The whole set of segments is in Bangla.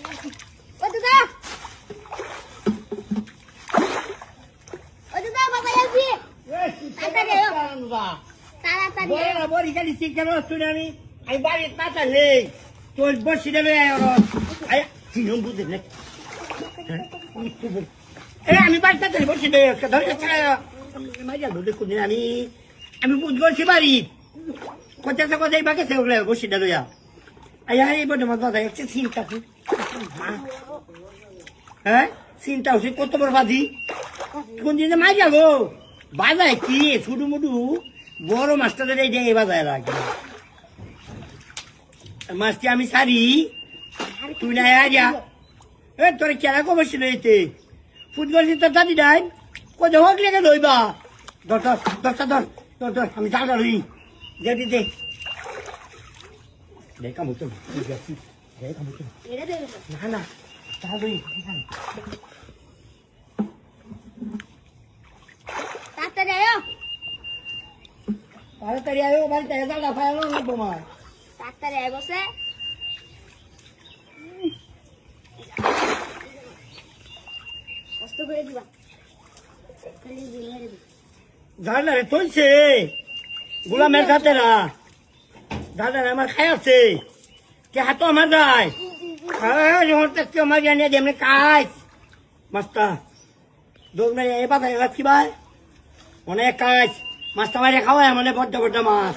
ও দাদা বাবা আসবি তাড়াতাড়ি বড়ি খালি শিক্ষা শুনে আমি বাড়ির পাতা নেই তোর বসি দেবে চিনম বুঝে না আমি বাড়ির পাতা বসি দেবে মাঝে দেখুন আমি বুঝ করছি বাড়ি কোথায় কোথায় বাকি ওগুলো বসি দেবে এই বড় মাথা একটা চিন্তা হ্যাঁ চিন্তা হচ্ছে কত বড় বাজি কোন দিনে মাই যাবো বাজায় কি শুধু মুডু বড় মাছটাদের এই দিয়ে বাজায় রাখি মাছটি আমি সারি তুই না আজা এ তোর কেনা কমেছিল এতে ফুটবল তোর দাদি নাই কোথায় হোক লেগে লইবা দশটা ধর আমি জালটা লই যেটি দে দেখা মতো দেখা মতো না না তাড়াতাড়ি তাড়াতাড়ি আয়ো বাড়িতে জালটা ফায়ানো লাগবো মা তাড়াতাড়ি আয় বসে কষ্ট করে দিবা জালটা রে তুলছে গোলামের সাথে না জালটা আমার খাই আছে কে হাত আমার যায় কেউ আমার জানিয়ে যে এমনি কাজ মাস্তা দৌড় মেরে এ পাতা রাখছি ভাই অনেক কাজ মাছটা মারে খাওয়ায় মানে বড্ড বড্ড মাছ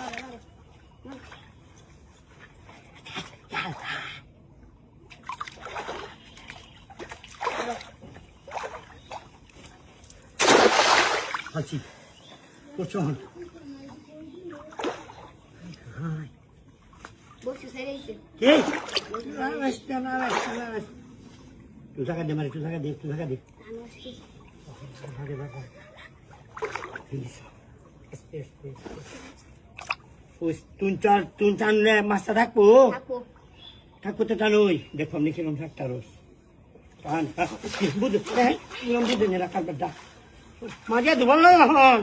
আছি প্রচন্ড কে তুই টাকা দে মারে তুই টাকা দে তুন চান মাছটা থাকবো তো টানুই দেখো আমি কিরম থাকতা রোজ বুঝে নেরা কালটা মাঝে ধুবল না এখন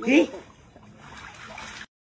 কি